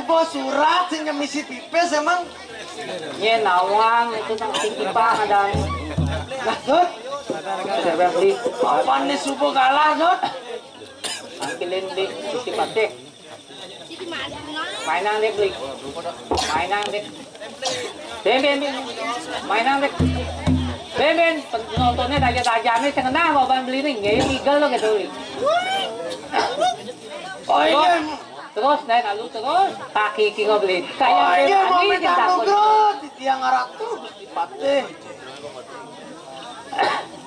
bawa surat sing misi pipes emang. Nye nawang itu nang tinggi pak ada. Lah Dut, Saya beli apa nih subuh kalah Dut? ambilin di isi patik. Mainan dek beli. Mainan dek. Ben. Mainan dek. Ben penontonnya tajam-tajamnya cengenah mau beli nih ngeyel igel lo gitu. Oh iya. Terus naik lalu terus kaki kiki beli. Oh Kayak iya mau ini minta nugrot di tiang aratu di patih.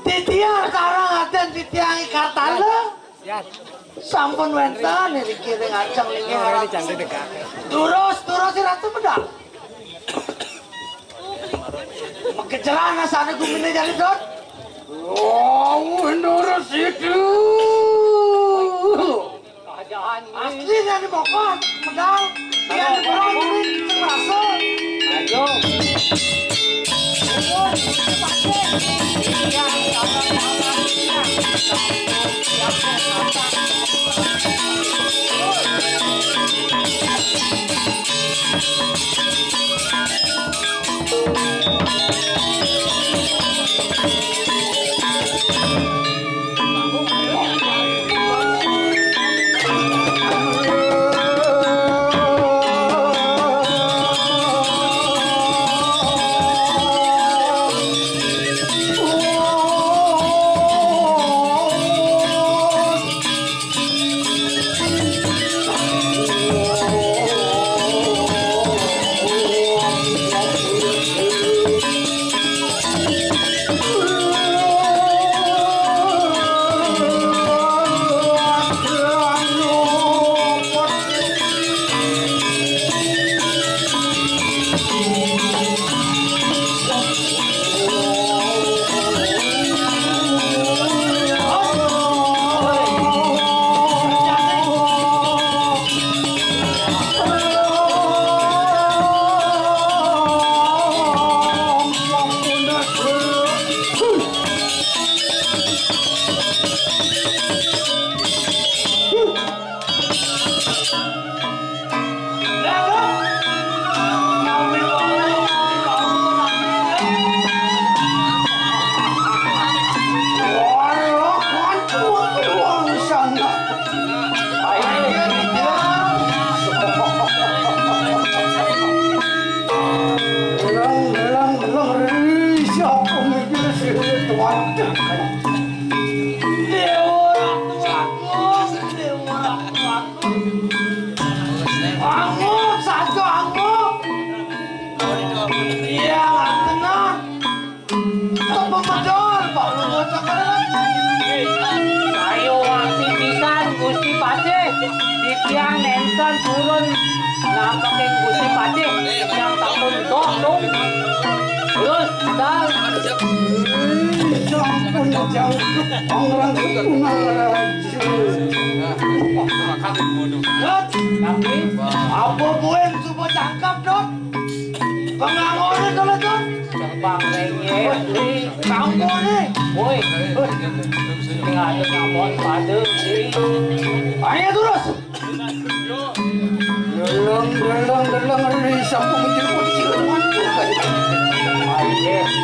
Di tiang karang ada di tiang ikatan lo. Sampun wenten ini kiri ngacang lingi harap. Turus si ratu pedang. Kecelana sana gumine jadi Dot. Oh, endurus itu. Asli nih bokon, pedang. Dia di perang ini merasa. Ayo. Tiang nenten turun nampakin Gusti Pati yang tak tunduk dong. Terus dah. Sampun jauh pangeran Tapi apa buen coba cangkap Dot? Pengangone kalau Dot? Bang Rengye, Kamu nih. woi, tinggal ada ngomong pada diri. Ayo terus. Delong ini sampun menjadi posisi teman juga. Ayo.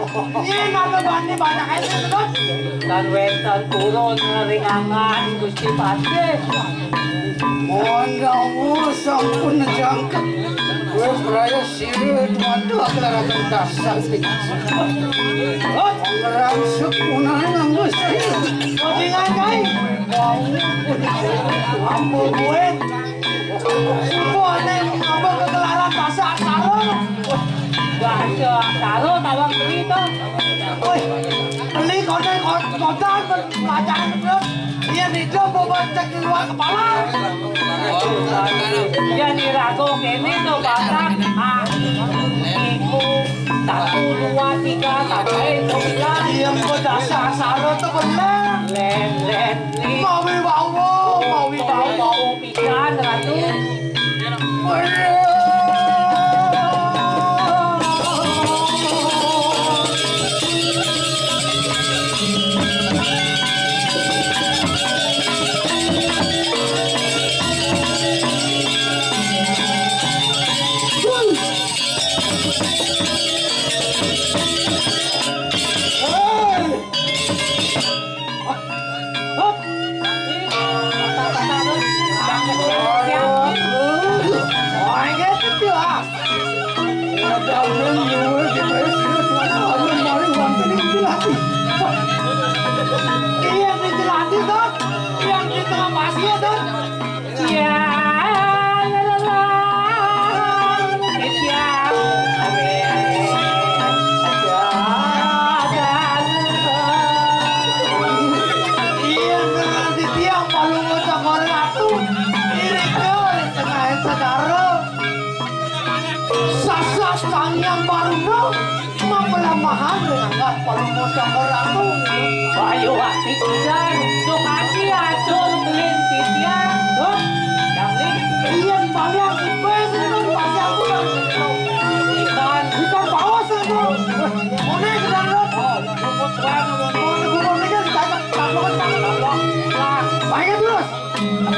Iya naga bani banyak aja kan? Dan wetan turun ngeringangan Gusti Pati. Mohon sampun jangka. Gue beraya sirih waduh akhlak dasar sih. Orang sekunai nganggus saya. Kodingan kai. Ampun gue. Semua neng apa kekelaran dasar sarung. Gak ada karo tawang beli tuh. Woi, beli konten konten pelajaran belum? Dia hidup mau cek di luar kepala. Dia dirago kene tuh batak. Iku 1, 2, 3 sampai 9. Dia mau dasar sarung tuh bener. Len Mau mau pisan ratu. Ayo hati hujan, sok hati acur belin titian, tuh, damling. Iya di balik gue sini di balik aku kan. Ikan paus itu. Mana gedang lo? Rumput bang, Gua ini kan ditanya tablok. Banyak terus.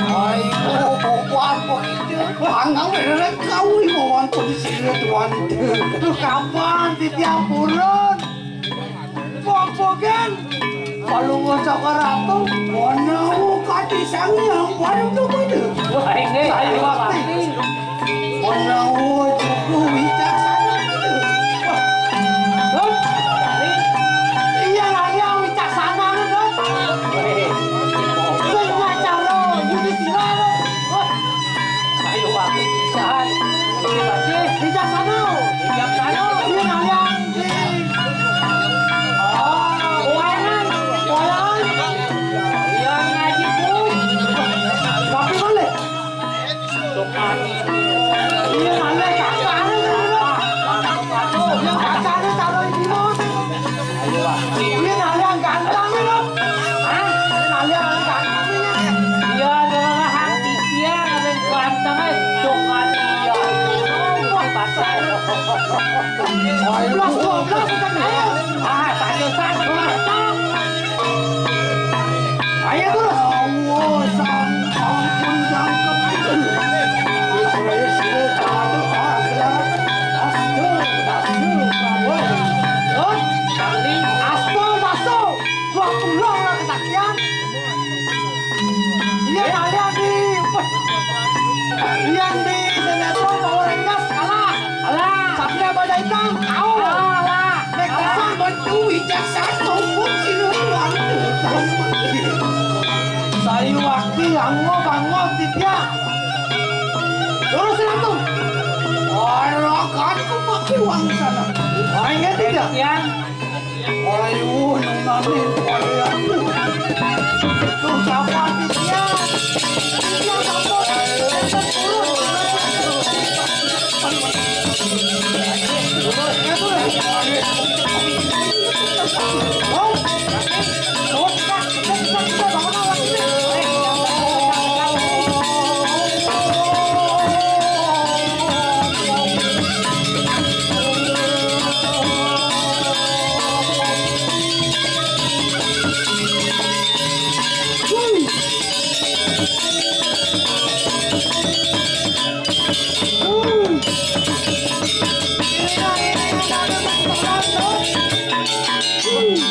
Ayo buat begitu. Hanggang beneran kau ini mau di sini tuan. Tuh kapan titiang purun? Pok-pokan. Kalau ngocok ke ratu, mana kati sangyang barang tu mana? wah ini Saya waktu. Mana cukup bijaksana itu. Don, iya lah yang bijaksana don. Sengaja cara Yudhistira don. ayo waktu pisan, Bijaksana. Iya lah yang di. yang ngaji pun, Tapi boleh. sok hati. Iya lah yang kakaknya don. Yang kakaknya taruh di mana? Ayo waktu. Iya lah yang gantengnya don. Hah? Nah yang gantengnya. Dia adalah hati dia yang ganteng sok hati dia. Oh, pasal. 12 kita kaya. Ah, satu. Ayo terus. Allah sampun jangkep itu. Israel sila kado akhlak. Astu, prabowo. Don, Damling. astu. 20 orang kesaksian. Yang di sinetron Power Rangers kalah. Alah. Satria Baja Hitam kau. Alah. Nek kesan bantu wijaksana pun sinuan. Sayu waktu bango titya. Lurus langsung. Orang kan ku pakai uang sana. Ingat tidak? Yang Ayo nunani kaya aku. Tuh kapan titya? Titya kapan? Thank you.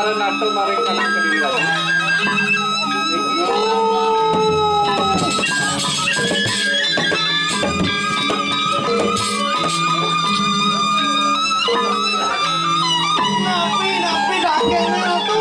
Pasaran atur maring kanang Kediri Ratu. Napi daging Ratu.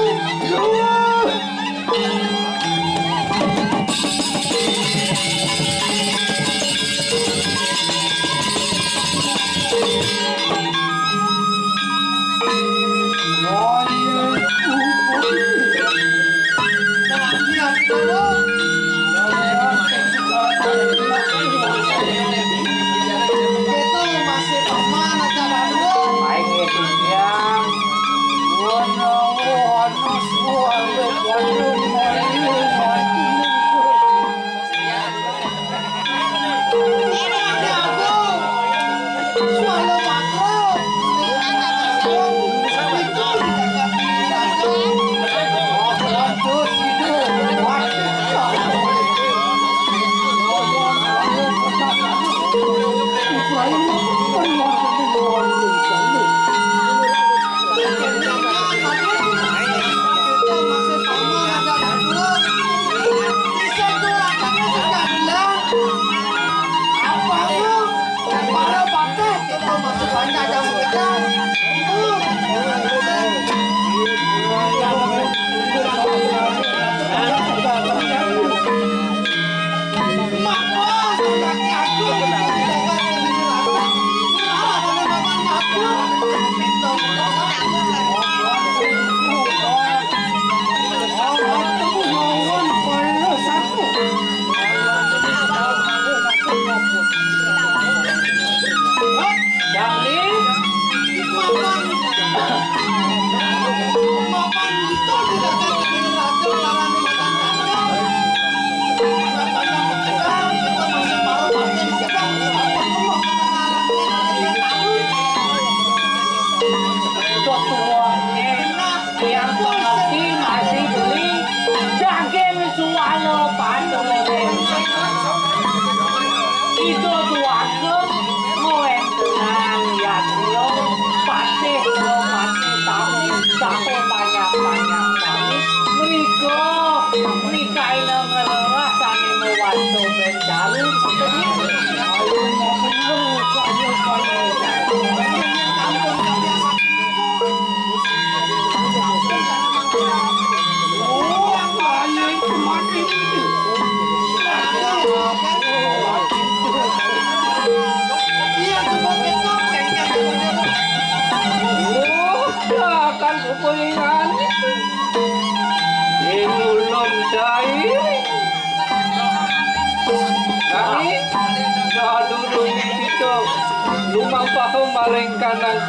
Lumang pahong maring kanang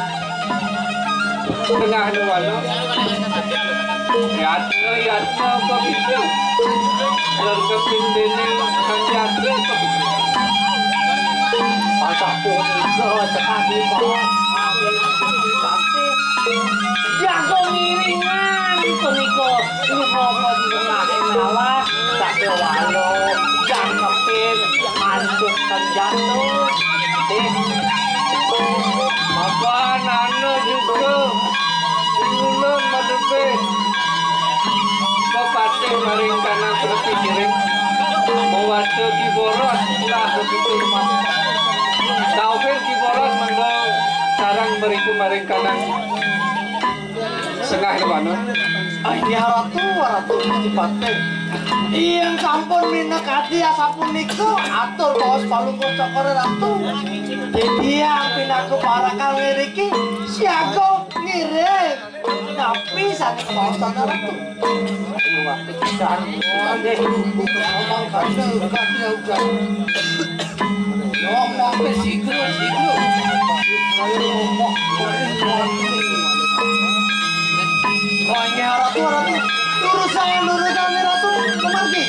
tengah nuwano. Yatna pabisyo. Larga pindening kanjatra pabisyo. Pasapun iko sa kabibot. Jago ngiringan puniko lumopo di tengah kenawa sate walo jangkepin antuk kanjatuh. Apa nano juga ulun madepe papate maring kanang berpi kiring mawace kiboros lah begitu rumah taufir kiboros manggo sarang beriku maring kanang sengah mana Ay, ratu mesti pate. Iyang sampun minakati asapun niku atur bos palungku cokore ratu. Iyang pinaku parakal ngiriki siago ngiring. Tapi sane kawasan ratu. Waktu pisan deh. Ngomong kaya udah. Ngomong ke sigro. Ayo ngomong. Pokoknya ratu. Lurusan nih ratu. Kemargi.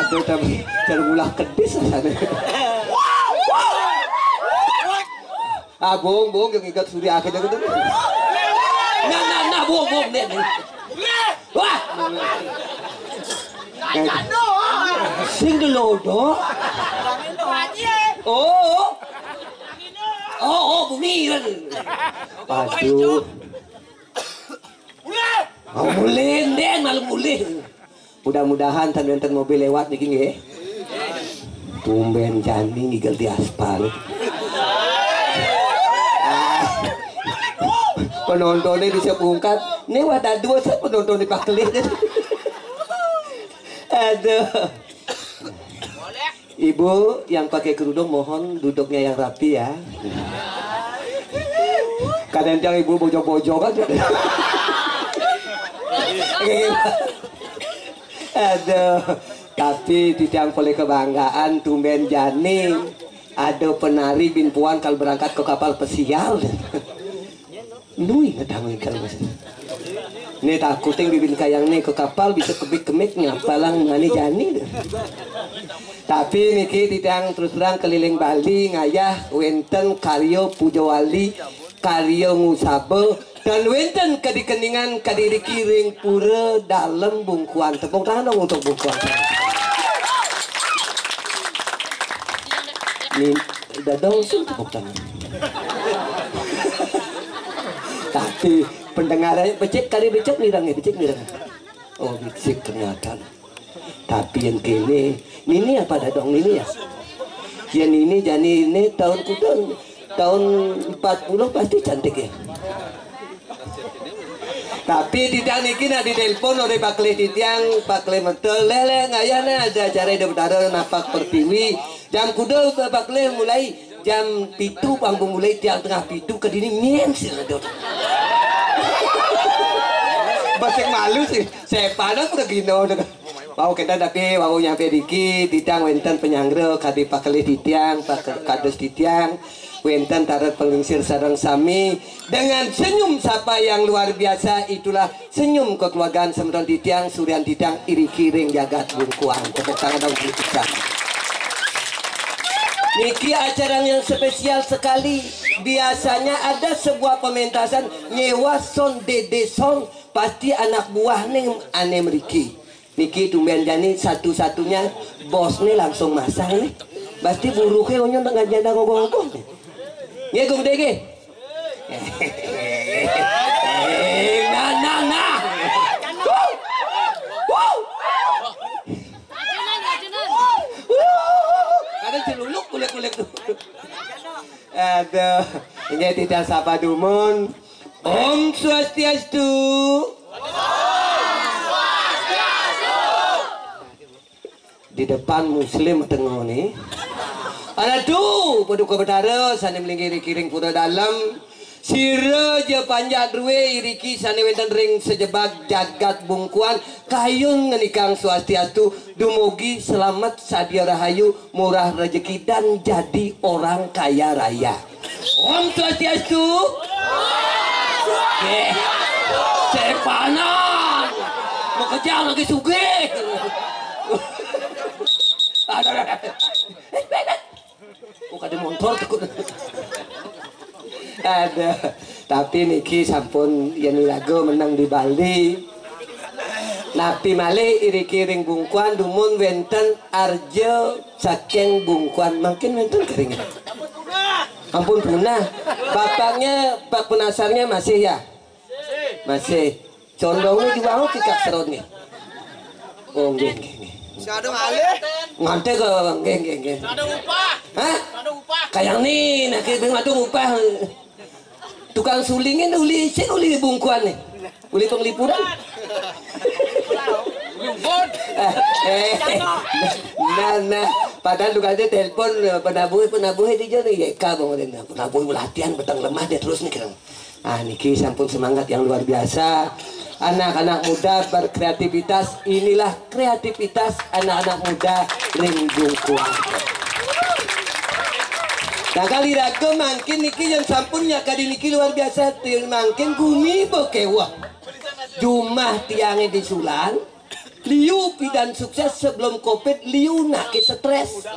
Aduh, terulah kedis sana. Bong yang ingat surya akhirnya gitu. Nah, bong nih. Wah. Single lodo. Bumi. Aduh. Mulin deh, malu mulin. Mudah-mudahan tanpa mobil lewat nih gini. Tumben Jani ngigel di aspal. Penontonnya bisa bungkat. Ini wadah dua saya penonton di Pakli. Aduh. Ibu yang pakai kerudung mohon duduknya yang rapi ya. Kadang-kadang ibu bojok-bojok aja. Aduh. Tapi tidak boleh kebanggaan tumben Jani. Ada penari bin Puan kalau berangkat ke kapal pesiar. Nui ngedangun kalau mas. Ini takutin bibin kayang nih ke kapal bisa kebik-kemik ngapalang ngani Jani. Tapi niki tidang terus terang keliling Bali ngayah wenten karyo Pujawali karyo Ngusabe dan wenten kedikeningan kadiri kiring pura dalam bungkuan. Tepuk tangan dong untuk bungkuan. Ini udah dong sih tepuk tangan. Tapi pendengarannya becek kali becek nirang. Oh becek ternyata. Tapi yang kini Nini apa dah dong Nini ya? Ya Nini Jani ini tahun 40 pasti cantik ya. Tapi tidak niki nak ditelepon oleh Pak Kle Titiang, Pak Kle Metel lele ngayana ada acara ide bedara napak pertiwi. Jam kuda Pak Kle mulai jam 7 panggung mulai jam tengah 7 ke dini nyen sih dok. Baseng malu sih. Saya panas udah gino dok. Wow kita tapi wow nyampe diki titiang wenten penyanggre kadi Pak Kle Titiang, Pak Kades Titiang. Wenten tarat pengingsir sarang sami dengan senyum sapa yang luar biasa. Itulah senyum kekeluargaan Semron Titiang, Suryan Titiang, iri kiring jagat bungkuan. Tepuk tangan dong kita. Niki acara yang spesial sekali. Biasanya ada sebuah pementasan nyewa son dede son pasti anak buah nih ane meriki. Niki tumben Jani satu-satunya bos nih langsung masang nih. Pasti buruhnya onyon dengan janda ngomong-ngomong. Nge gung dege. Nah. Kadang celuluk kulek-kulek tuh. Aduh, ini tidak sapa dumun. Om Swastiastu. Di depan Muslim tengah nih. Aduh, paduka betara sane melingkiri kiring pura dalam. Sira je panjat ruwe iriki sane wenten ring sejebak jagat bungkuan kayun ngenikang Swastiastu dumugi selamat sadia rahayu murah rezeki dan jadi orang kaya raya. Om Swastiastu. Sepanan. Mau kejar lagi sugih. Bukan ada motor takut. Ada. Tapi niki sampun yang lagu menang di Bali. Napi male iri kiring bungkuan dumun wenten arjo saking bungkuan makin wenten keringan. Ampun punah. Bapaknya Pak Penasarnya masih ya? Masih. Condongnya juga mau kikak serot nih. Oh nggih. Ada ngalih. Ngante ke nggih. Ada upah. Hah? Ada upah. Kayak nih, nak kira ngadu upah. Tukang sulingin uli bungkuan nih. Uli penglipuran. Nah, padahal tukangnya telepon penabuh di jari ya kau bang penabuh latihan betang lemah dia terus nih kan. Niki sampun semangat yang luar biasa. Anak-anak muda berkreativitas, inilah kreativitas anak-anak muda ring bungkuan. Nah kali raga mungkin niki yang sampunnya kali niki luar biasa mungkin bumi bekewa. Jumlah tiangnya disulan, Liu pidan sukses sebelum Covid, Liu nak ke stres.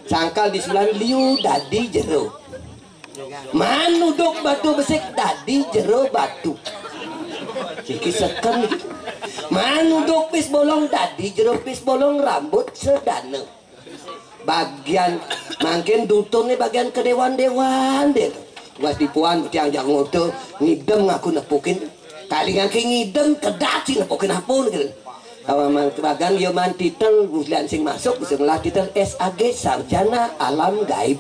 Sangkal di sulan Liu dadi jero. Manuduk batu besik dadi jero batu. Ciki seken. Manuduk pis bolong dadi jero pis bolong rambut sedana. Bagian makin dutun nih bagian kedewan-dewan deh. Was dipuan tiang jang ngoto ngidem ngaku nepukin. Kali ngaki ngidem kedat sih nepukin apun gitu. Kawan bagang yo man titel bulan sing masuk bisa ngelah titel SAG Sarjana Alam Gaib.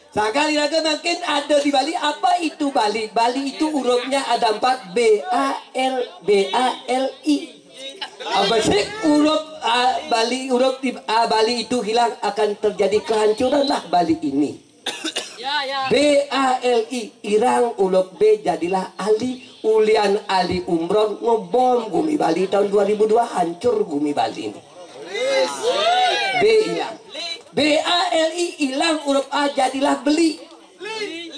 Sekali lagi makin ada di Bali. Apa itu Bali? Bali itu hurufnya ada 4, BALI. Apa sih huruf Bali, huruf Bali itu hilang akan terjadi kehancuran lah Bali ini. BALI irang huruf B jadilah Ali. Ulian Ali Umron ngebom Gumi Bali tahun 2002, hancur Gumi Bali ini. B hilang. BALI hilang huruf A jadilah beli.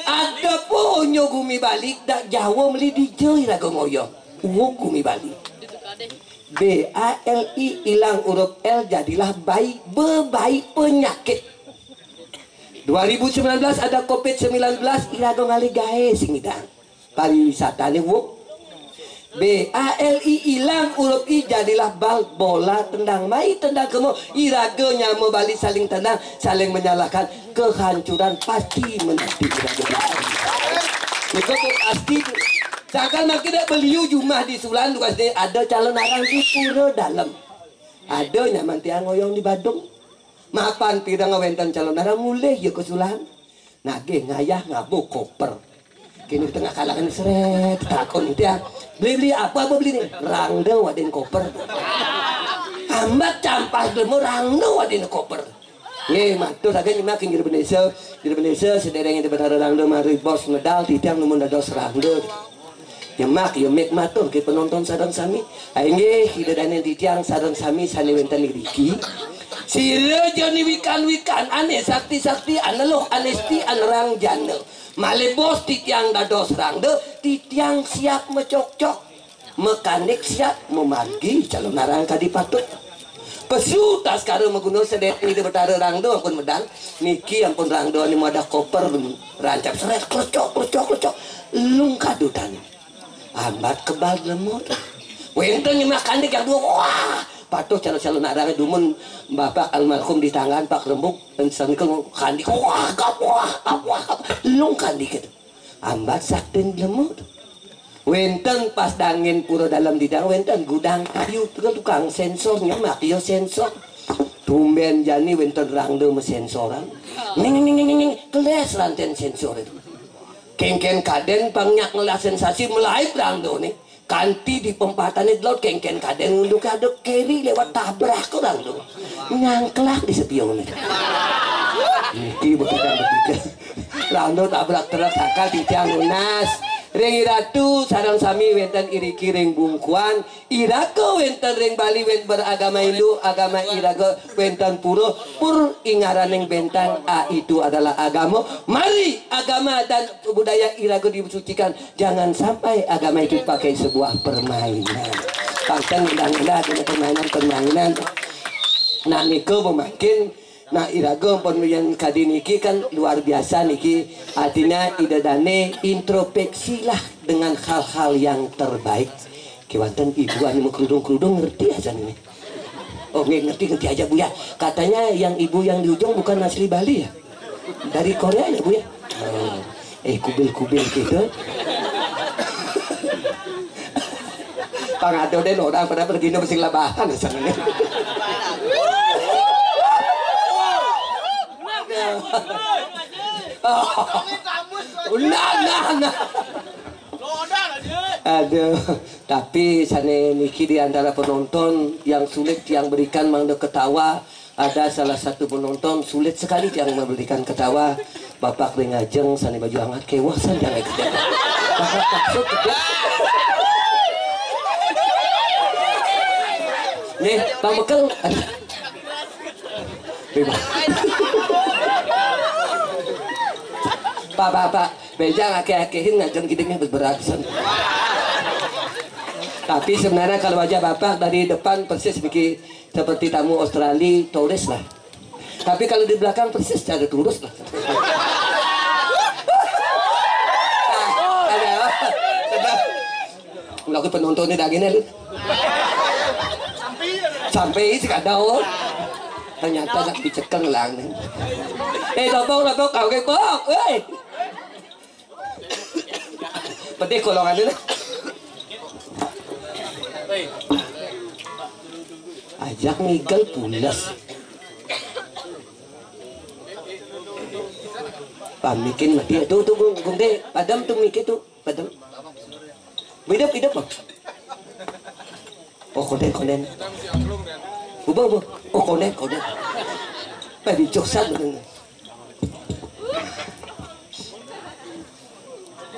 Ada ponyo Gumi Bali dak Jawa meli di Joy lagu ngoyo. Gumi Bali. BALI hilang huruf L jadilah bayi, bebayi penyakit. 2019 ada Covid-19 irago ngali gae sing idang. Pariwisata nih wuk. BALI hilang huruf I jadilah bal, bola, tendang, mai tendang kemo. Irago nyamo Bali saling tendang, saling menyalahkan. Kehancuran pasti menanti irago Bali. Itu pasti. Jangan makin beliau jumlah di Sulan ada calon arang di Pura Dalam. Ada nyaman tiang ngoyong di Badung. Mapan tidak ngawenten calon arang mulai ya ke Sulan. Nage ngayah ngabuk koper. Kini tengah kalangan seret takon dia. Beli apa beli nih? Rangde waden koper. Ambat campas demo rangde waden koper. Ye matur agen makin jadi Indonesia sedereng di betara rangde mari bos medal titiang numun dados rangde. Yemak yemek matur ke penonton sareng sami aing hide dane titiang sareng sami sane wenten riki sire joni wikan ane sakti aneloh anesti anerang jane male bos titiang dados rangde titiang siap mecok-cok mekanik siap memargi calon narang kadipatut pesu tas karo maguno sedet ini di betara rangde ampun medal niki ampun rangde ni ada koper rancap seret klecok lung kadutan ambat kebal lemur wenten nyemak kandik yang dua wah patuh calon arang dumun bapak almarhum di tangan Pak Rembuk dan sangkel kandik wah lung kandik itu ambat sakten lemur wenten pas dangin Pura Dalam didang wenten gudang kayu tukang sensor nyemak yo sensor tumben jani wenten rangde mesensoran ning keles ranten sensor itu kengken kaden pangyak ngelah sensasi melaip rangdo nih kanti di pempatannya laut kengken kaden ngunduk aduk keri lewat tabrak ke rangdo nyangkelak di sepion nih niki berpikir rangdo tabrak terus sakal di tiang lunas ring iratu sarang sami wenten iriki ring bungkuan irako wenten ring Bali wenten beragama Hindu agama irago wenten pur ingaraneng bentang a itu adalah agama mari agama dan budaya irago disucikan jangan sampai agama itu pakai sebuah permainan pangkan undang-undang dengan permainan nah niko memakin nah irago pun yang kadi niki kan luar biasa niki artinya idadane introspeksi lah dengan hal-hal yang terbaik kewanten ibu anu kerudung ngerti aja nih oh ngerti aja Bu ya katanya yang ibu yang di ujung bukan asli Bali ya dari Korea ya Bu ya kubil gitu pangado den orang pada pergi no sing labahan asalnya nah. Aduh, tapi sana niki di antara penonton yang sulit yang berikan mangda ketawa ada salah satu penonton sulit sekali yang memberikan ketawa Bapak Rengajeng sana baju hangat kewasan yang kerja. Bapak maksud kerja. Nih, Bang Bekel. Bebas. Pak Bejang akeh-akehin ngajeng gidingnya berberasan. Tapi sebenarnya kalau wajah bapak dari depan persis seperti tamu Australia, tulis lah. Tapi kalau di belakang persis cara turus lah. Aku penontonnya dagingnya lu. Sampai sih kadang ternyata nak dicekeng lang. Topong kau kepok, Peti kolongan ini. Ajak ngigel pulas. Pamikin mati tuh gungde padam tuh mikir tuh padam. Hidup bang. Oh konden. Ubah. Oh konden. Tadi joksan bener.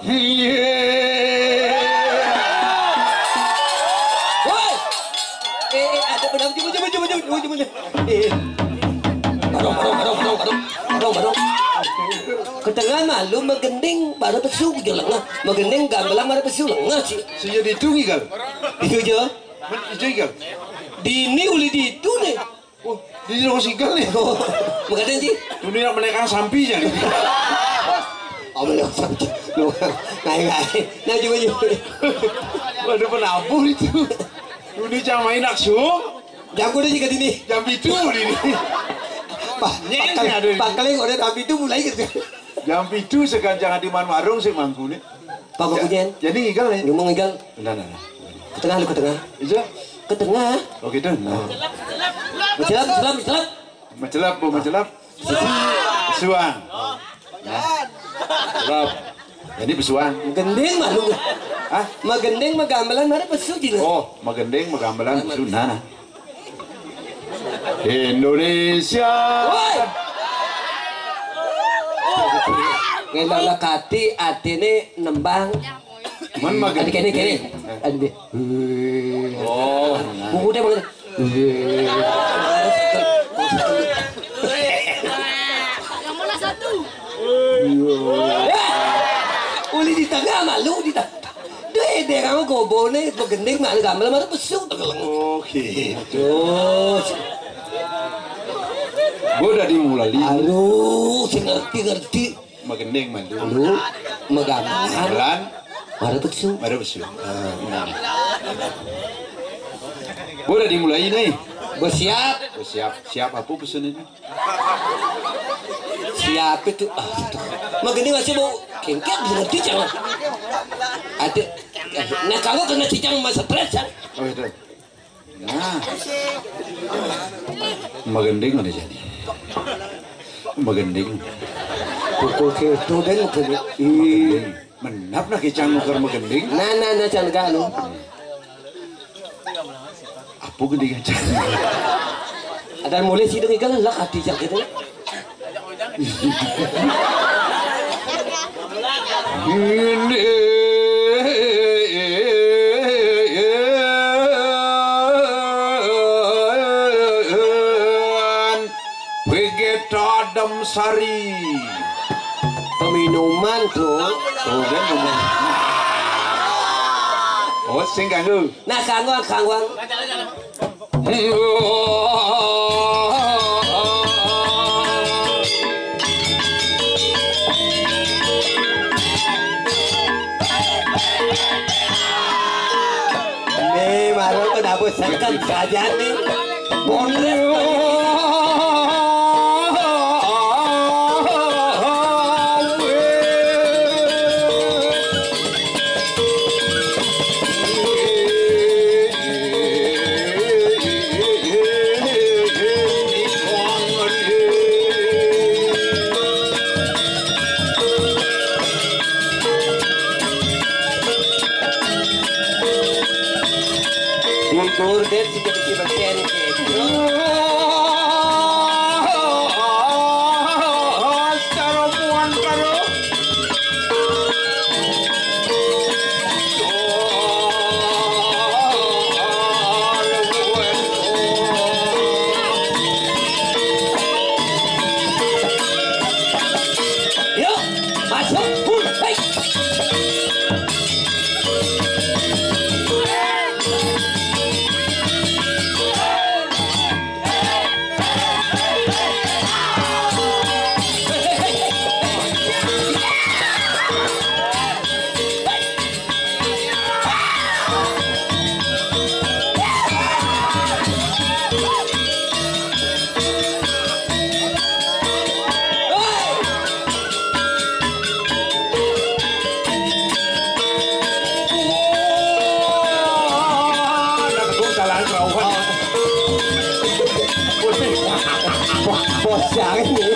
Woi, ada pedang coba. Barong. Ketengah malu magending baru pesu jalan lah. Magending gambelang baru pesu lengah sih. Sudah ditungi kan? Itu aja. Itu kan? Dini uli di itu nih. Oh, di rumah sigal nih. Makanya sih. Dunia menaikkan sampinya. Oh benar sampai. Naik. Nah coba. Waduh penabuh itu. Dunia camain langsung. Jam udah juga dini. Jam itu ini. Pakalnya udah tapi itu mulai gitu. Jam itu sekarang jangan di warung sih mangku nih. Pak Bakujen. Jadi ngigal nih. Ngomong ngigal. Nah. Ke tengah. Iya. Ke tengah. Oh gitu. Mencelap. Besuang. Celap. Jadi besuang. Gendeng malu. Hah? Magendeng magambelan mana pesu gitu. Oh, magendeng magambelan besu. Nah. Indonesia. Woi. Ngelala kati atine nembang. Man magendeng. Kene. Ade. Oh. Buku dia banget. Yang mana satu? Uli di tengah malu di tengah. Deh kamu gobone magendeng malu gambelan mana pesu tegeleng. Oh gitu. Terus Udah dimulai. aduh, si ngerti. Magendeng mandu. Lu megambelan. Jalan. Mari pesu. Baru besu. Udah dimulai nih. Bersiap. Siap apa pesan ini? Siap itu. Magendeng masih mau kengket ngerti jangan. Ada. Nah kalau kena cicang masa stres kan. Oh itu. Nah. Magendeng mana jadi? Magendeng. Pukul ke itu dan magendeng. Menap nak kicang nuker magendeng. Nah jangan kanu. Apa gede kacang? Ada mulai sih dengan lah hati jak gitu. Adem Sari. Peminuman tuh. Oh kan ngomong. Oh sing kanggo. Nah kangwang. Nih baru kenapa sekan saja nih. Bonres. Kurdet sudah disiapkan secara muan karo. yuk masuk pun baik siang ini.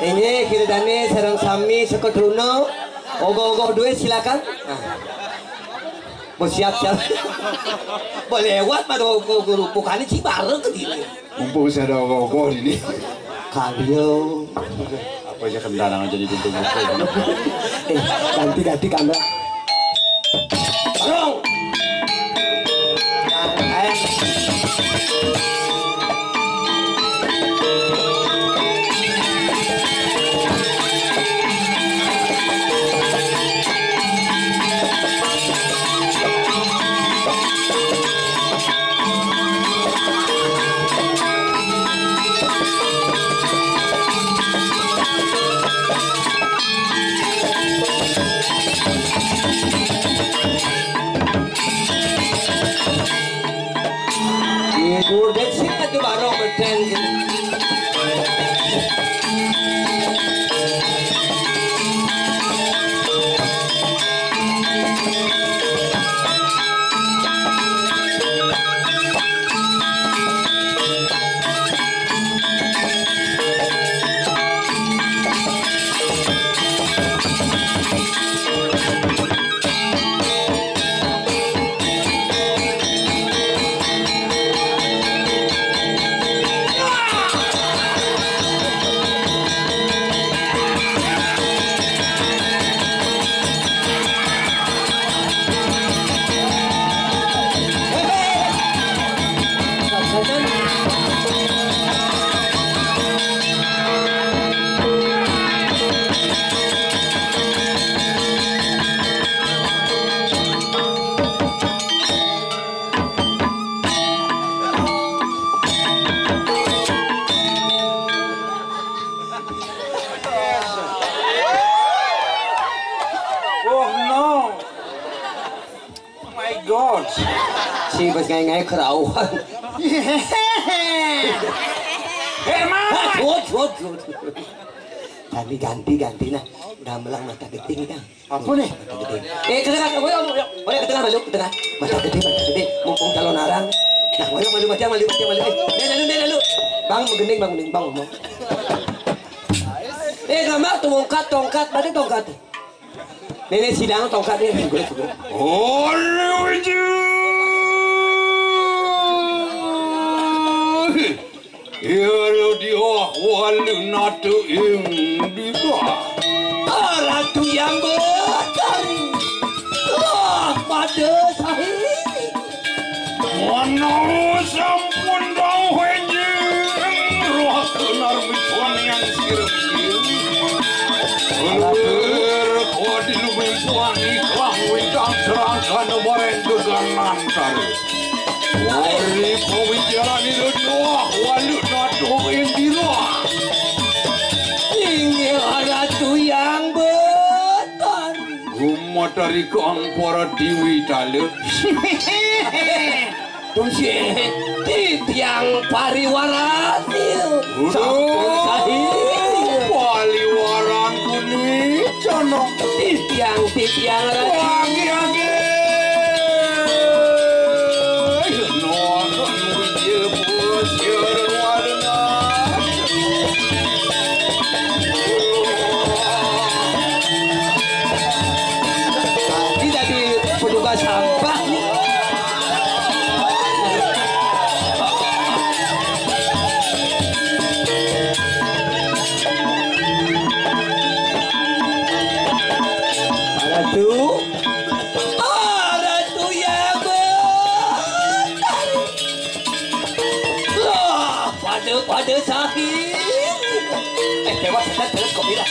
Ini kira dane sarang sami sekedruno ogoh-ogoh duit silakan. Mau siap-siap. Boleh lewat pada guru bukannya Cibareng ke diri. Mumpung saya ada ogoh-ogoh ini. Kalio. Apa aja kendaraan jadi pintu buka. Ganti kamera. Barong. Udah sih itu baru beten gitu. Si bos ngai kerauan. Wot. Tadi ganti nah. Udah melang mata geting dah. Apa nih? Mata geting. Ke tengah, boleh ke tengah balik ke tengah. Mata geting. Mumpung calon arang. Nah, malu baca. Lalu. Bang menggending bang. Gambar tongkat, pada tongkat. Nenek sidang tongkat ini. Oh, Hero dia walu natu indira. Ratu yang bertani. Pada sahih. Mana sampun dau henyi. Roh kenar bicuan yang sirip-sirip. Kodi lumpuan iklang wintang serangkan bareng geganan tari. Wari pawijaran itu doa walu natu indira. Ini ratu yang bertani. Umat dari kang para dewi tale. Tiang pariwarani. Sampun sahih. Pariwaran kuning canok. Tiang Wangi. Noakan wije pusir warna. Tadi jadi petugas sampah nih. Ratu yang bertani. Pada sahih. Dewa sedang terus kok bila.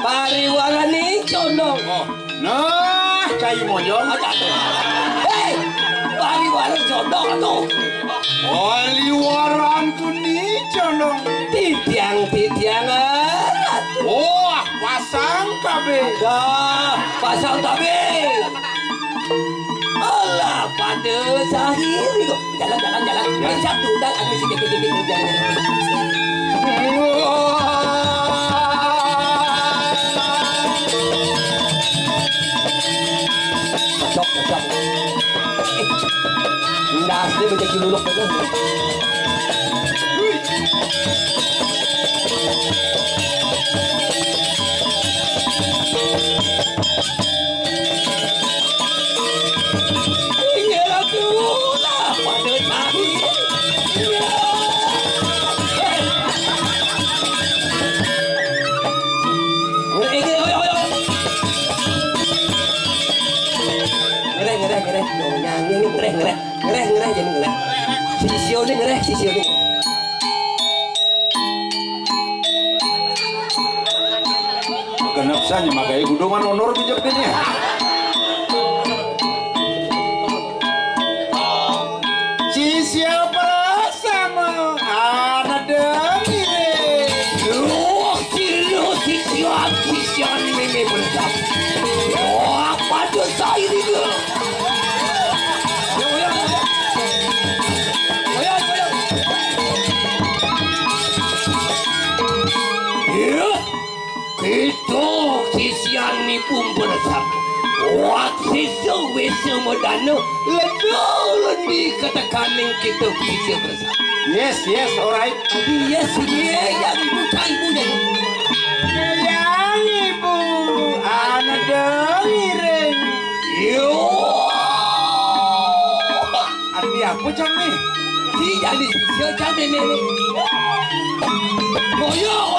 Pariwara nih condong. Nah, cai monyong. Hei, pariwara condong atau? Pariwaran ku nih condong. Titiang-titiangan. Wah, pasang kabe. Dah, pasang tabe. Allah pada sahiri kok. Jalan. Satu dan ada sikit jalan. Cocok. Ndas dia menjadi luluk betul. Ngereh jadi ngereh. Sisio ni ngereh. Genap saja makai gudungan honor bijak dia. Siapa sama anak demi Sisio ni memang bersab. Apa dosa ini ke? Itu sisian ni pun bersab. Waktu sisa modano lendi katakan kita sisa bersab. Yes, alright. Yes, yang ibu cai ibu jadi. Yang ibu anak dengirin. Yo. Arti apa cang ni? Si jadi sisa cang ni. Oyo.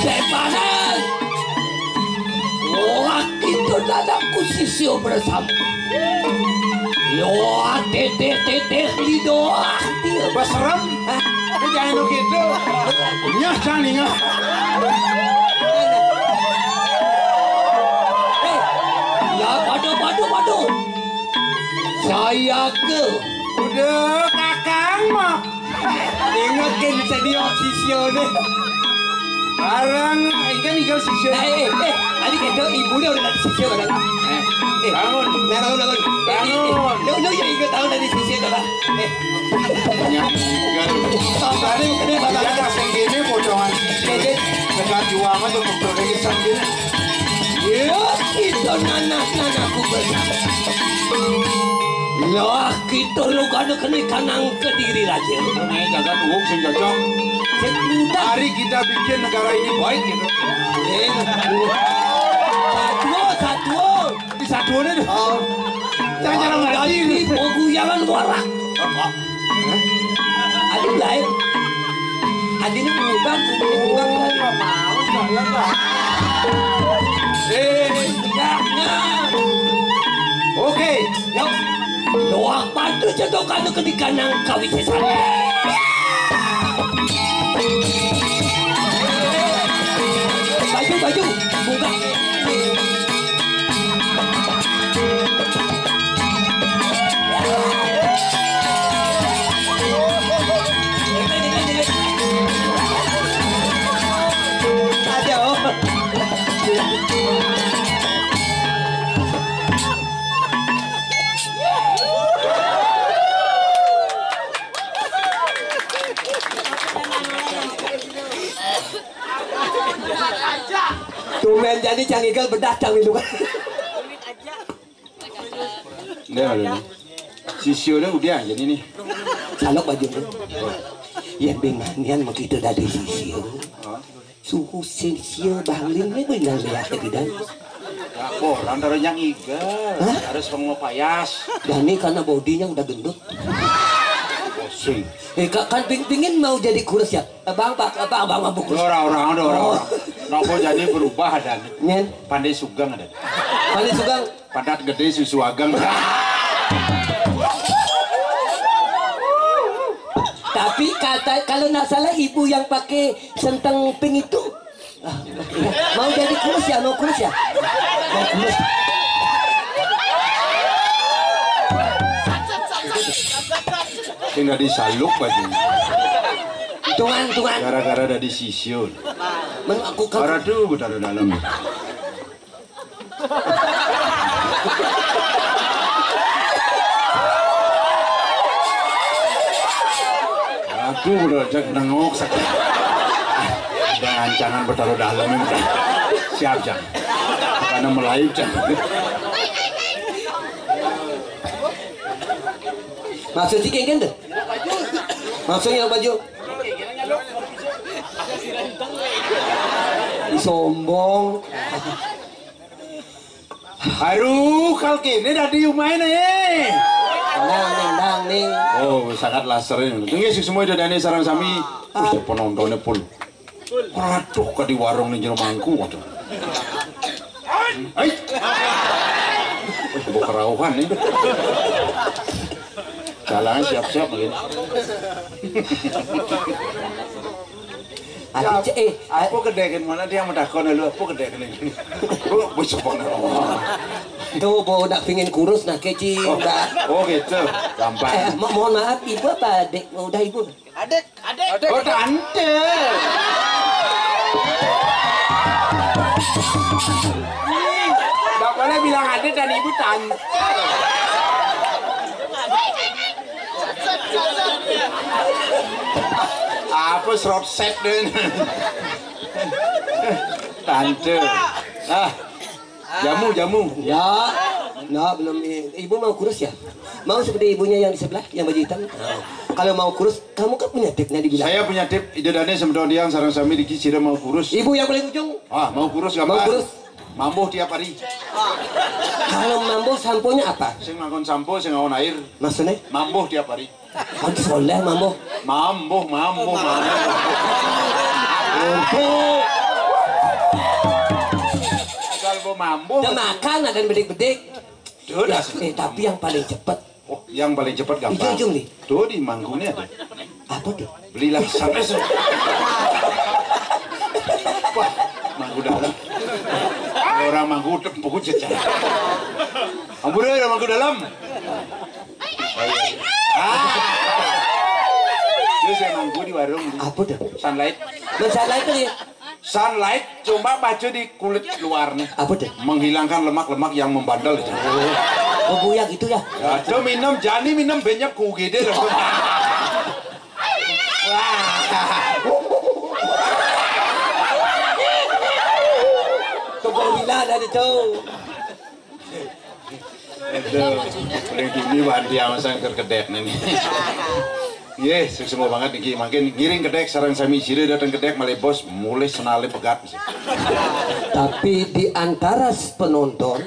Sepanan. Wah, itu dadaku sisio bersama. Loh, teteh lidoah. Basram. Jangan begitu. Nyah cang ni ngah. Ya, padu. Saya ke. Udah kakang mah. Ingatkan sedia sisio ni. Barang ikan sisio. Tadi kata ibu dia udah sisio kan? Bangun. Bangun. Lu yang ingat tahu dari sisio tu kan? Tadi ada segini potongan sisio. Dekat jual mah tu produk sendiri. Ya, itu nanak-nanakku bersama. Loh, kita lu kena kanang ke diri raja. Ini jaga tuh sing cocok. Hari kita bikin negara ini baik gitu. Satu. Di satu ni tu. Jangan ngaji Ini buku jangan warak. Adik lain. Adik ni bukan. Mau saya tak. Okey. Yuk. Doa padu cedokan ke di kanang kawin sesan. Baju. Buka. Tumen jadi canggigel berdatang itu kan. Dah. Sisio dah udah jadi ni. Salok baju ni. Yang benganian begitu dari sisio. Suhu sisio banglin ni benar lihat tidak. Boran darahnya ngigal. Harus pengopayas. Dani karena bodinya udah gendut. Pusing. Kan pingin mau jadi kurus ya? Bang mabuk kurus. Orang. Nopo jadi berubah dan. Nyen. Pandai sugang ada. Pandai sugang. Padat gede susu agang. Tapi kalau nggak salah ibu yang pakai senteng pink itu mau jadi kurus ya, mau kurus. Tinggal disaluk baju. Tungan. Gara-gara ada di sisil. Aku Gara tuh berada dalam. Aku udah cek nengok sakit. Dengan jangan bertaruh dalam ini. Siap jangan. Karena Melayu jangan. Maksudnya kayak gitu? Maksudnya baju? Sombong. Aduh, kal kini dah di rumah nih. Nang nih. Oh, sangat laserin. Tunggu sih semua udah dani sarang sami. Udah penontonnya pul. Aduh, ke di warung nih jero mangku, waduh. Hai. Bukan rauhan nih. Jalan siap-siap begini. Aku kedekin mana dia mentakon lu aku kedekin ini. Lu besok nak. Tuh mau nak pingin kurus nak keci udah. Oh gitu, gampang. Mohon maaf ibu apa adik? Udah ibu. Adek. Oh tante. Bapaknya bilang adik dan ibu tante. Apa serot set deh. Tante. Jamu. Ya. Nah, belum. Ibu mau kurus ya? Mau seperti ibunya yang di sebelah, yang baju hitam? Kalau mau kurus, kamu kan punya tipnya dibilang. Saya punya tip, ide dane semedodiang sarang sami diki sira mau kurus. Ibu yang paling ujung. Mau kurus gampang. Mau kurus. Mambuh tiap hari. Kalau mambuh samponya apa? Sing ngangkon sampo, sing ngawon air. Maksudnya? Mambuh tiap hari. Aku soleh mambuh. Mambuh. Kalau mambuh. Udah makan ada bedik-bedik. Udah. Tapi yang paling cepat. Oh, yang paling cepat gampang. Ujung nih. Tuh di mangkunya ada. Apa tuh? Belilah sampai so. Wah, mangku dalam. Orang mangku tepuk cecah. Ampun deh, mangku dalam. Itu saya mangku di warung. Apa tuh? Sunlight. Sunlight tuh ya? Sunlight cuma baca di kulit luarnya. Apa tuh? Menghilangkan lemak-lemak yang membandel itu. Oh buaya gitu ya? Itu minum, jani minum banyak kugede. Kebawilan ada tuh. Paling tinggi wanti amasan kerkedek nih. Yes, semua banget nih. Makin ngiring kedek sarang sami sire datang kedek malih bos mulai senale pegat. Tapi di antara penonton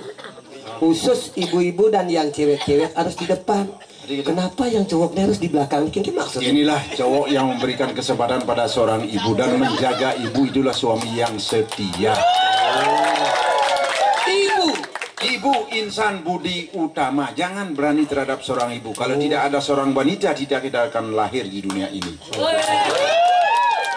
khusus ibu-ibu dan yang cewek-cewek harus di depan. Kenapa yang cowoknya harus di belakang? Ini maksudnya? Inilah cowok yang memberikan kesempatan pada seorang ibu dan menjaga ibu itulah suami yang setia. Ibu insan budi utama. Jangan berani terhadap seorang ibu. Kalau tidak ada seorang wanita, tidak kita akan lahir di dunia ini.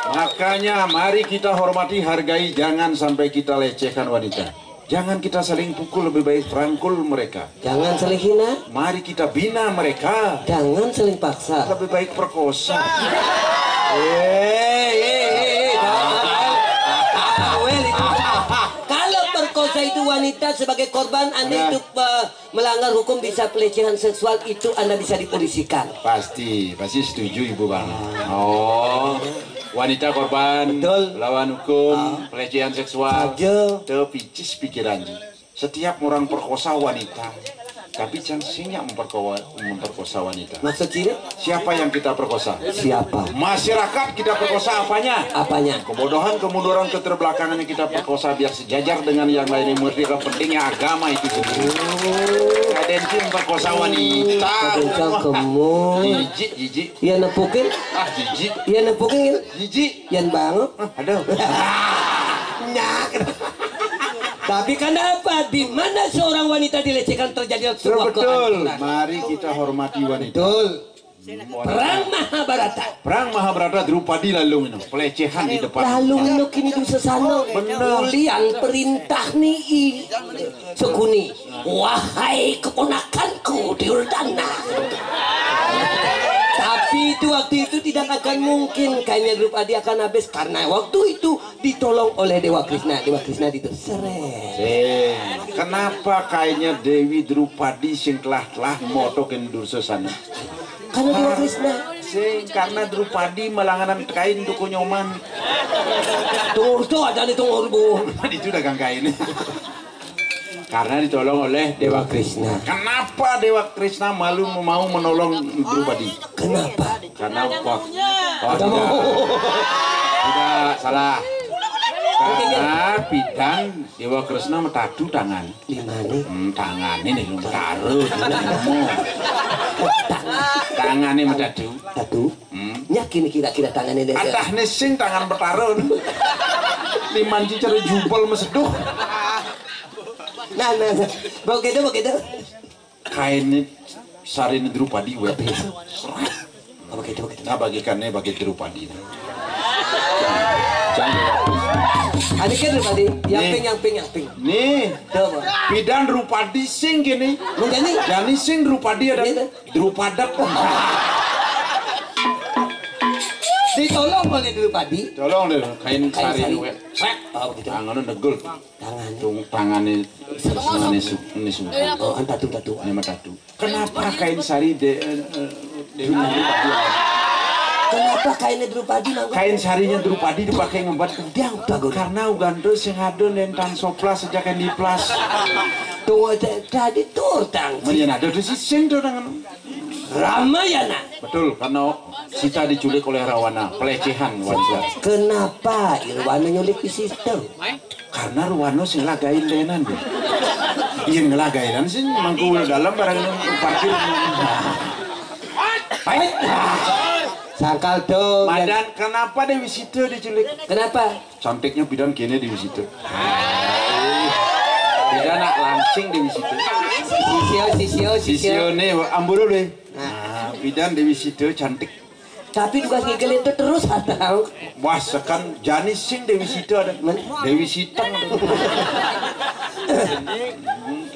Makanya mari kita hormati, hargai, jangan sampai kita lecehkan wanita. Jangan kita saling pukul, lebih baik rangkul mereka. Jangan saling hina. Mari kita bina mereka. Jangan saling paksa. Lebih baik perkosa. Kalau perkosa itu wanita sebagai korban, Anda itu melanggar hukum, bisa pelecehan seksual, itu Anda bisa dipolisikan. Pasti setuju Ibu Bang. Oh. Wanita korban, betul, lawan hukum, pelecehan seksual, terpicis pikiran. Setiap orang perkosa wanita, Tapi jangan sinyak memperkosa wanita. Maksudnya? Siapa yang kita perkosa? Siapa? Masyarakat kita perkosa apanya? Apanya? Kebodohan, kemunduran, keterbelakangan yang kita perkosa biar sejajar dengan yang lainnya. Merdeka pentingnya agama itu sendiri. Kadensi memperkosa wanita. Kencang kemu. Jijik. Iya nepukin. Jijik. Iya nepukin. Jijik. Yan banget. Aduh. Nyak. Tapi kenapa? Di mana seorang wanita dilecehkan terjadi sebuah Betul. kehancuran? Mari kita hormati wanita. Betul. Perang Mahabharata. Perang Mahabharata Drupadi lalu minum pelecehan di depan. Lalu minum kini du sesana. Ulian perintah ni Sukuni. Wahai keponakanku Duryodhana. Tapi itu waktu itu tidak akan mungkin kainnya Drupadi akan habis karena waktu itu ditolong oleh Dewa Krishna. Dewa Krishna itu seret. Kenapa kainnya Dewi Drupadi sing telah motokin Dursasana? Karena Dewa Krishna. Karena Drupadi melanganan kain untuk nyoman. Tunggu ada di tunggu. Itu dagang kain. Karena ditolong oleh Dewa Krishna. Kenapa Dewa Krishna mau menolong Drupadi? Kenapa? Karena tidak salah. Karena bidang Dewa Krishna metadu tangan. Di mana? Tangan ini taruh. Tangan ini metadu. Tadu. Yakin kira-kira tangannya dia. Adah nesing tangan bertarun. Liman cicer jubel meseduh. Nah. Begitu. Kain sarin Drupadi web. Begitu. Nah bagikannya bagi Drupadi. Jangan. Ada kan Drupadi? Yang ping. Nih. Coba. Bidan Drupadi sing gini. Menjadi? Jani sing Drupadi ada. Drupadak. Ditolong oleh Drupadi. Tolong deh kain sarin sari. web. Oh begitu. Tangannya negul. Tangannya. Tangannya ini semua. Oh, tatu. Ini metadu. Kenapa kain sari Dewi Drupadi? Kenapa kainnya Drupadi nangkep? Kain sarinya Drupadi dipakai ngebat Dia bagus. karena Uganda sing ada lentan soplas sejak yang di plas. Tunggu tadi turtang. Menyen ada tuh sing tuh dengan Ramayana. betul karena Sita diculik oleh Rawana, pelecehan wanita. Kenapa Irwana nyulik di situ? Karena Rawana sing lagain lenan deh. Iya ngelagainan sih mangku dalam barang parkir. Baik. Sangkal dong. Madan kenapa Dewi Sita diculik? Kenapa? Cantiknya bidan kene Dewi Sita. Bidan nak langsing Dewi Sita. Sisio nih amburu deh. Nah, bidan Dewi Sita cantik. Tapi tugas ngigel itu terus atau? Wah, sekan Janis sing Dewi Sita ada. Dewi Sita.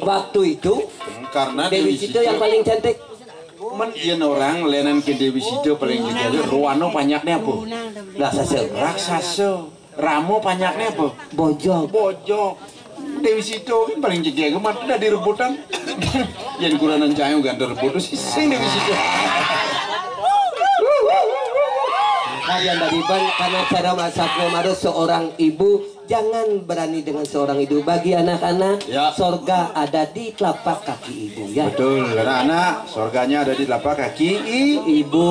Waktu itu Karena Dewi Sita yang paling cantik. Men yen orang lenan ke Dewi Sita paling jadi Ruwano panyaknya apa? Raksasa. Ramo panyaknya apa? Bojok. Dewi Sita paling jege gemat udah direbutan. Yen kuranan cayo ganda rebut sing Dewi Sita. Kalian dari karena cara masaknya harus seorang ibu jangan berani dengan seorang ibu. Bagi anak-anak, Ya. sorga ada di telapak kaki ibu ya. Betul, karena anak surganya ada di telapak kaki Ibu.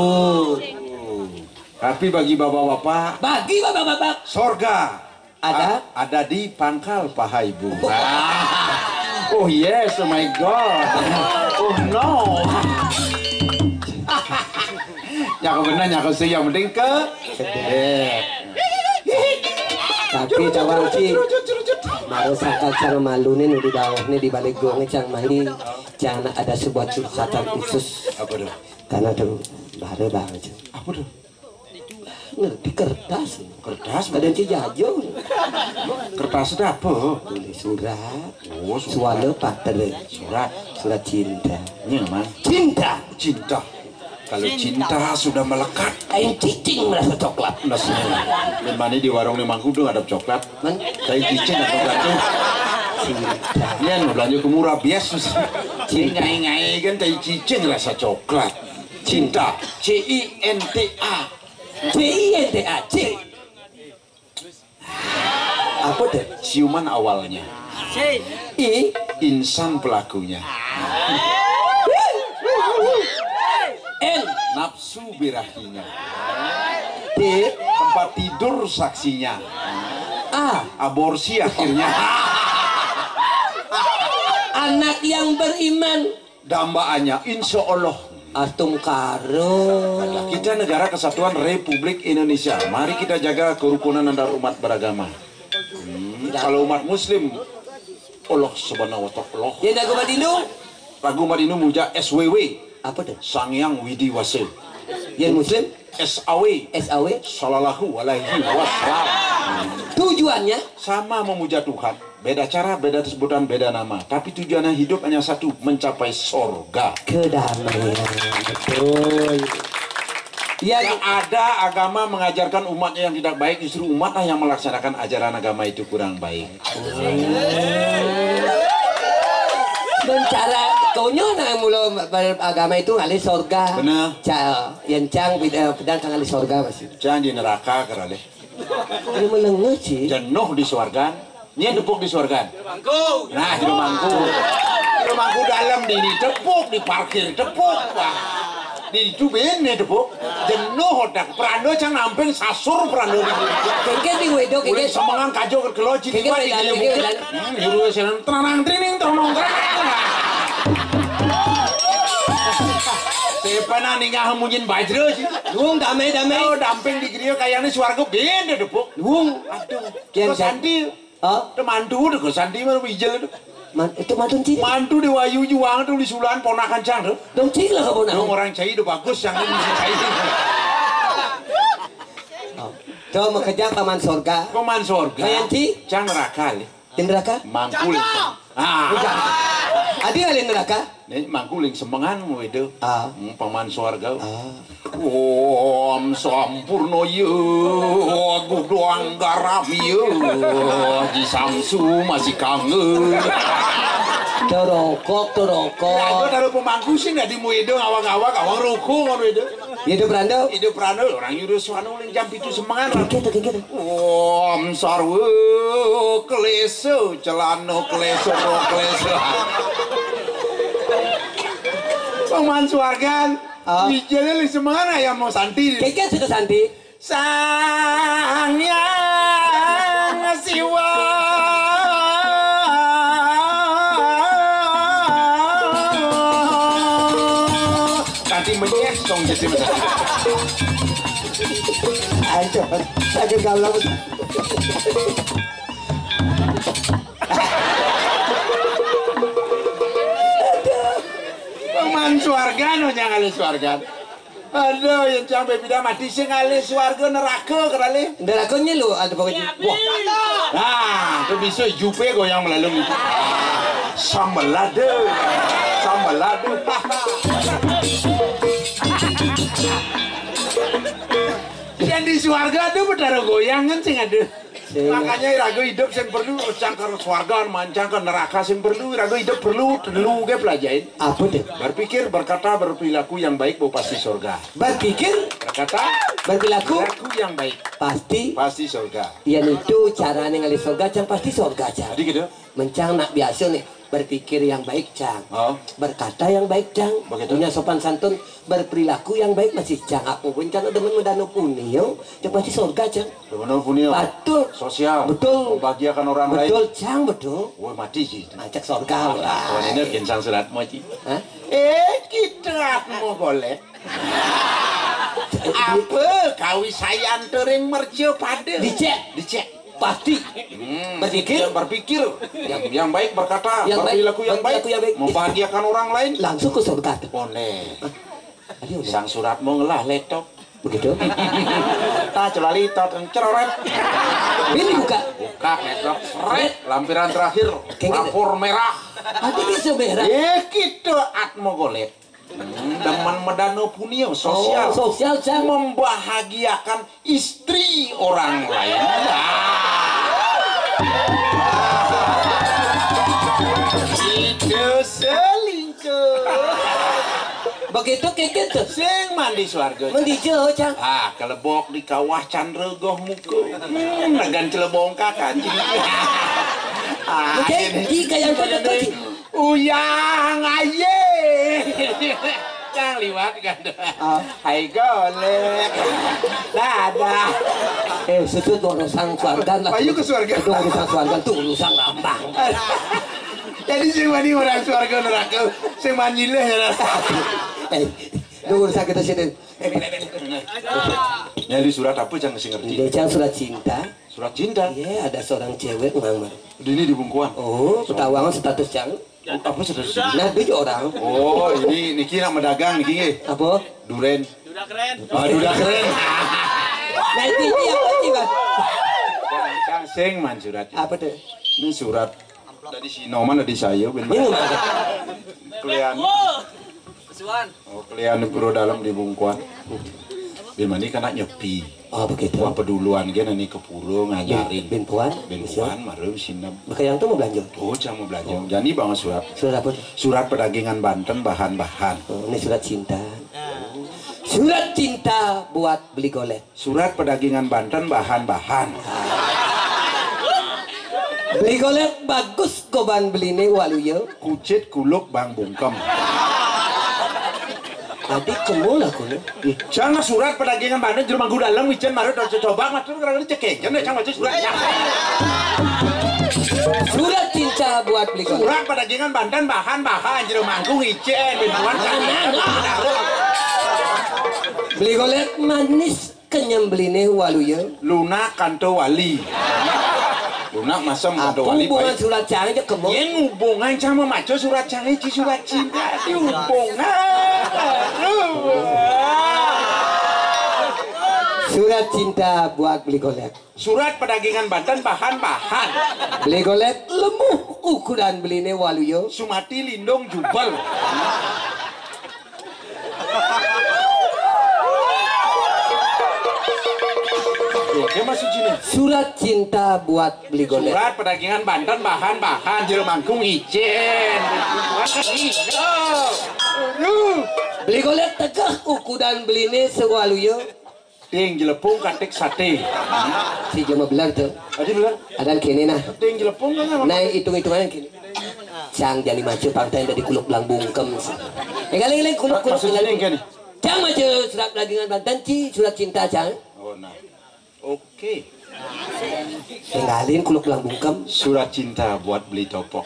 Tapi bagi bapak-bapak, Bagi bapak-bapak surga ada di pangkal paha ibu. Oh yes, oh my god. Oh no. Nyaka benar nyaka sih yang penting ke tapi cawang si baru sangkal cara malu nih di bawah nih di balik gongnya cang mali jangan ada sebuah curhatan khusus apa tuh? karena tuh baru banget Apa tuh? ngerti kertas Kertas? kadang si jajo Kertas itu apa? tulis surat Oh, suara pater surat cinta Nyaman. cinta Kalau cinta sudah melekat, aing cicing merasa coklat nasinya. Dan mana di warung Lemang Kudu ada coklat. Saya cicing atau gantung. Ya, belanja ke murah biasa. Ngai kan saya cicing rasa coklat. Cinta. CINTA. CINTA C apa tuh Siuman awalnya. I Insan pelakunya. nafsu birahinya. Di Tempat tidur saksinya. Aborsi akhirnya. anak yang beriman Dambaannya insya Allah. atung karo. Kita negara kesatuan Republik Indonesia. Mari kita jaga kerukunan antar umat beragama. Kalau umat Muslim, Allah Subhanahu Wa Taala. Ya dagu madinu. Lagu Madinu muja SWW. Apa tuh? Sangyang Widi Wase. Yang Muslim SAW. SAW. Sallallahu alaihi wasallam. Tujuannya Sama memuja Tuhan. Beda cara, beda sebutan, beda nama. Tapi tujuannya hidup hanya satu, mencapai sorga. kedamaian. Betul. Yang ada agama mengajarkan umatnya yang tidak baik, justru umatlah yang melaksanakan ajaran agama itu kurang baik. Dan cara kaunya na mula agama itu ngalih sorga. Benar. Yang cang pedang ngalih sorga pasti. Jangan di neraka kerale. Ini menengah sih. Jenuh di sorgan. Ini tepuk di sorgan. Nah, di mangku. Di mangku dalam di ini tepuk, di parkir tepuk. Wah. Di itu bene tepuk. Jenuh otak. Perando cang namping sasur perando di. Kengke di wedok Boleh kengke. semangan kajo ke keloci di Kengke bawah di wedan, gile kengke bukit. wedan. Juru senen tenang trining tronong terang. Siapa na ningah munyin bajro sih. Wong damai. Oh, damping di griyo kayaknya suarga bene depuk. Wong. Aduh, Kian kok Santi? Oh, Itu mantu deh, kok Santi mana bijel itu. itu mantun cing. Mantu di Wayu Juang itu di Sulan ponakan cang tuh. Dong cing lah kau Dong nak. orang cai itu bagus, yang ini bisa cai. Kau bekerja paman sorga. Koman sorga. Kayan ci. Cang neraka li. Di neraka. Mangkuling. Adi ngalih neraka. Nih mangkuling semenganmu itu. Paman sorga. Om sampurno ye, gudang garam ye, di Samsu masih kangen. Terokok. Aku taruh pemangku sih nggak di Muido awak-awak awang ruku ngono itu. Hidup rando. Hidup rano orang yudho suanu ling jam itu semangat. Kengke. Om sarwe kleso celano kleso. Paman suargan. Bijelnya li semangat ayam mau santi. Kengke suka santi. Sang yang siwa. Nanti menyes dong jadi macam. Ayo, sakit kalau. Paman suarga no jangan le suarga. Aduh yang sampai bida mati sih ngalih suarga neraka kerale. Nerakanya lu ada pokoknya. Wah. Nah, itu bisa jupe goyang melalui itu. Sambal lado. Yang di suarga itu berdarah goyangan sih ada. Makanya ragu hidup yang perlu cangkar suarga mancangkan neraka yang perlu ragu hidup perlu ke pelajarin. Apa deh? Berpikir, berkata, berperilaku yang baik pasti surga. Berpikir, Berkata, berperilaku perilaku yang baik pasti surga. yang itu cara ngalih surga cang pasti surga cang. Jadi gitu. Mencang nak biasa nih berpikir yang baik cang, Oh. berkata yang baik cang, Begitu. punya sopan santun, berperilaku yang baik masih cang. Aku pun cang udah mendanu punio, cang pasti surga cang. Benar punya Betul, sosial. Betul. Membahagiakan orang lain. betul cang betul. Wah mati sih. Macak surga lah. Kawan ini kincang surat mau ci. Hah? Kita mau boleh. Apa kawi sayan tering mercio pada? Dicek. Pasti. Berpikir yang baik berkata, berperilaku yang baik, membahagiakan orang lain. Langsung ke surga tuh. Boleh. Aduh, Sang surat mau ngelah laptop. begitu. Celali ceroret. Ini buka. Buka laptop. Seret. Lampiran terakhir. Lapor merah. Ada bisa merah. Gitu atmo golek. Demen medano punio sosial. Sosial cang. Membahagiakan istri orang lain. Itu selingkuh. Begitu kayak gitu. Sing mandi swarga. Mandi jauh cang. Kelebok di kawah candregoh muka. Nagan celebong kakan. Oke, di kayak gitu. Uyang aye. Kang liwat kan. Hai golek. Dadah. Sesut urusan keluarga lah. Ayo ke surga. Itu urusan keluarga itu urusan gampang. Jadi sing mani orang surga neraka, sing mani leh ya. Itu urusan kita sini. Nyari surat apa jangan sing ngerti. Dia surat cinta. Surat cinta. Iya, ada seorang cewek ngamar. Ini di Bungkuan. Oh, ketahuan status cang. Apa sudah? Nah, 7 orang. Oh, ini niki nak medagang niki. Apa? Duren. Duda keren. Ah, duda keren. Nah, ini apa sih, Bang? Kang sing man surat. Apa tuh? Ini surat dari si Noman dari saya ben. Ini mana? Kalian. Kesuan. Oh, kalian bro dalam di Bungkuan. Di mana kena nyepi. Oh, begitu. Wah peduluan gen ini ke puro ngajarin. Ben Puan. Ben Puan mareu sinep. Maka yang tuh mau belanja. Oh, jangan mau belajar. Jadi banget surat. Surat apa tuh? Surat perdagangan Banten bahan-bahan. Oh, ini surat cinta. Surat cinta buat beli golek. Surat perdagangan Banten bahan-bahan. Beli golek bagus koban beli nih waluyo. Kucit kuluk Bang Bungkem. Tadi kemul aku nih. Jangan surat perdagangan Banten jelema manggu dalam wijen mareu coba matur karena cekejen ya jangan surat. Surat cinta buat beli golek. Surat perdagangan Banten bahan-bahan jelema manggu wijen benuan Beli golek manis kenyam beli nih waluyo. Luna kanto wali. Luna masam kanto Aku wali. hubungan surat canggih aja kemul. Yang hubungan sama maco surat canggih ci surat cinta di hubungan. Surat cinta buat beli golek. Surat perdagangan Banten bahan-bahan. Beli golek lemuh ukuran beli nih waluyo. Sumati lindung jubel. Oke masuk sini. Surat cinta buat beli golek. Surat perdagangan Banten bahan-bahan jelema mangkung ijen. Beli golek tegah ukuran beli nih sewaluyo. Ting jelepung katik sate. Si jama belar tuh. Tadi bilang, Ada kini nah. ting jelepung kan? Nah hitung-hitungan kini. Cang jadi maju pantai dari kuluk belang bungkem. Kali-kali kuluk-kuluk Maksudnya yang gini. Cang maju surat pelajaran Banten ci surat cinta cang. Oh nah. Oke. Tinggalin kuluk belang bungkem. Surat cinta buat beli topok.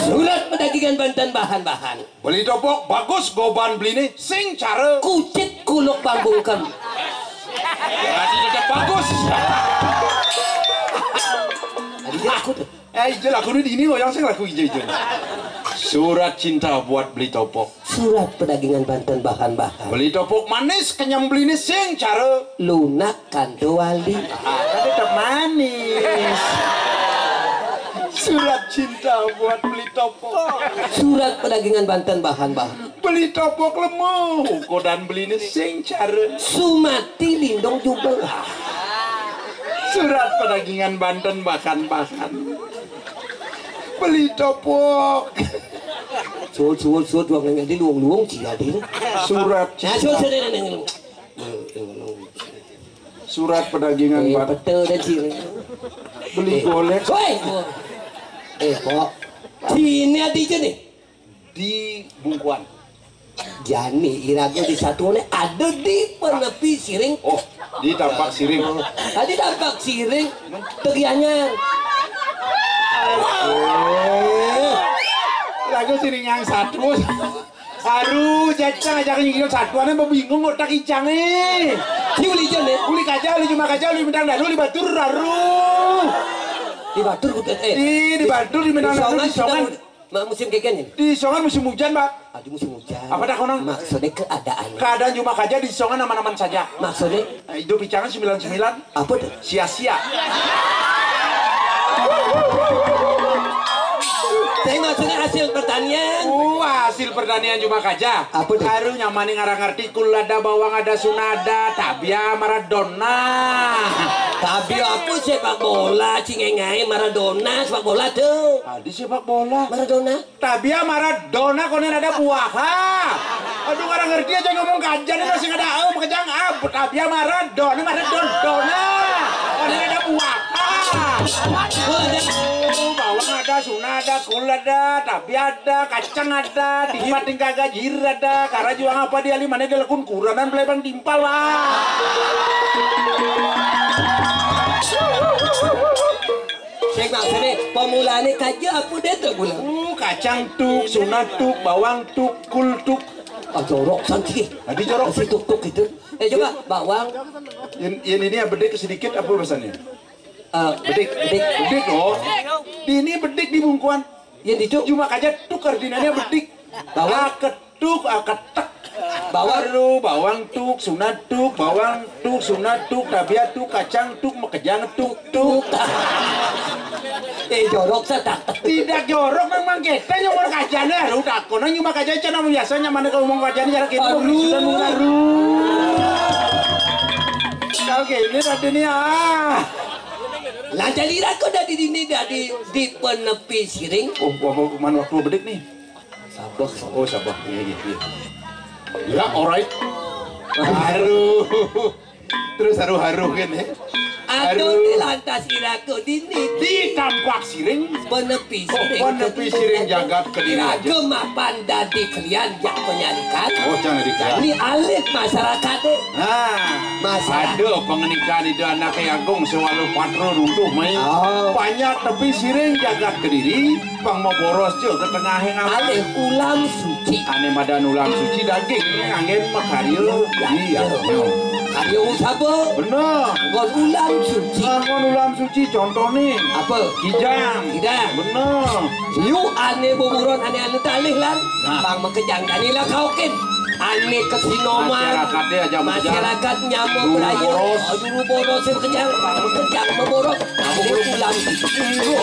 Surat pedagangan Banten bahan-bahan. Beli topok bagus goban beli nih sing cara. Kucit kuluk belang bungkem. Berarti tetap bagus. Tadi aku tuh. Ijel aku ini loh yang saya laku ijel. Surat cinta buat beli topok. Surat pedagangan Banten bahan-bahan. Beli topok manis kenyam beli nih sing cara. Lunak kanto wali. Kan tetap manis. Surat cinta buat beli topok. Surat pedagangan Banten bahan-bahan. Beli topok lemuh. Kodan beli nih sing cara. Sumati lindung jubel. Surat perdagangan Banten bahan-bahan. Beli topok. Surat uang yang di luang jadi. Surat Nah, cinta. Surat perdagangan Banten. betul dan sini. Beli golek Woi. Kok sini aja nih. di Bungkuan. Jani irago di satu ada di penepi siring. Oh, di tampak siring. Tadi tampak siring tegiannya. Lagu siring yang satu. Aduh, jajang aja nyingkir satuannya mau bingung otak icang nih. Si uli jon nih. Uli kaca, uli cuma kaca, uli bintang dalu, uli batur raru. Di Batur kudet Di Batur, di Bintang Dalu, di Songan. Musim kayak gini. Di Songan musim hujan, Pak. Aduh musim hujan. Apa dah konon? Maksudnya keadaan. Keadaan cuma kaca di Songan aman-aman saja. Maksudnya Nah, hidup bicara 99 apa tuh? sia-sia. Saya maksudnya hasil pertanian. Hasil pertanian cuma kaca. Apa tuh? Haru nyamani ngarang ngerti kulada bawang ada sunada tabia Maradona. Tapi aku sepak bola, cingengai Maradona sepak bola tuh. Di sepak bola. Maradona. Tabia Maradona konen ada buaha. Aduh ngarang ngerti aja ngomong kajan masih ada kejang tabia Maradona Maradona. Konen ada buaha. Oh, ada. Bawang ada ada, suna ada, kul ada, tapi ada, kacang ada, timpat tingkah gajir ada, karena juang apa dia lima dia lekun kuranan pelebang timpal lah. Saya maksudnya pemulanya kaja apa dia tu pula? Kacang tuk, suna tuk, bawang tuk, kul tuk. Jorok santi. Tadi jorok. Si tuk itu. Coba bawang. Ini yang bedek sedikit apa rasanya? Bedik loh. Ini bedik di bungkuan. Yang itu cuma kaja tukar dinanya bedik. Bawang ketuk, ketek. Bawang tuk, sunat tuk, bawang tuk, sunat tuk, tabiat tuk, kacang tuk, makejang tuk. Jorok sadak. Tidak jorok memang kita nyomor kacanya. Lu takut nang cuma kaca cina biasanya mana kalau ngomong kacanya cara gitu. Kalau gini tadi nih Lah jadi aku dah di sini dah di penepi siring. Oh, mana waktu bedik nih? Sabar. Oh, sabar. Iya. Ya, alright. Haru. Terus haru kan ya? Aduh di lantas iraku di tampak siring penepi siring. Penepi siring jagat kediri aja. Kemapan dadi kalian jak penyalikan. Oh, jangan dikaya. Ini alit masyarakat deh. Aduh pengenikan itu anak agung selalu patro runtuh main. Banyak tepi siring jagat kediri. Pang mau boros juga ke tengah yang alih ulam suci. Ane madan ulam suci daging angin makaryo. Iya. Karyo sapa? Bener. Ngon ulam suci. Ngon ulam suci contoh nih. Apa? Kijang. Bener. Yu ane boburon ane talih lan. Bang makejang danilah kaukin. Ane kesinoman. Masyarakat nyamuk belayu. Juru boros makejang. Bang makejang memboros. Ulam suci.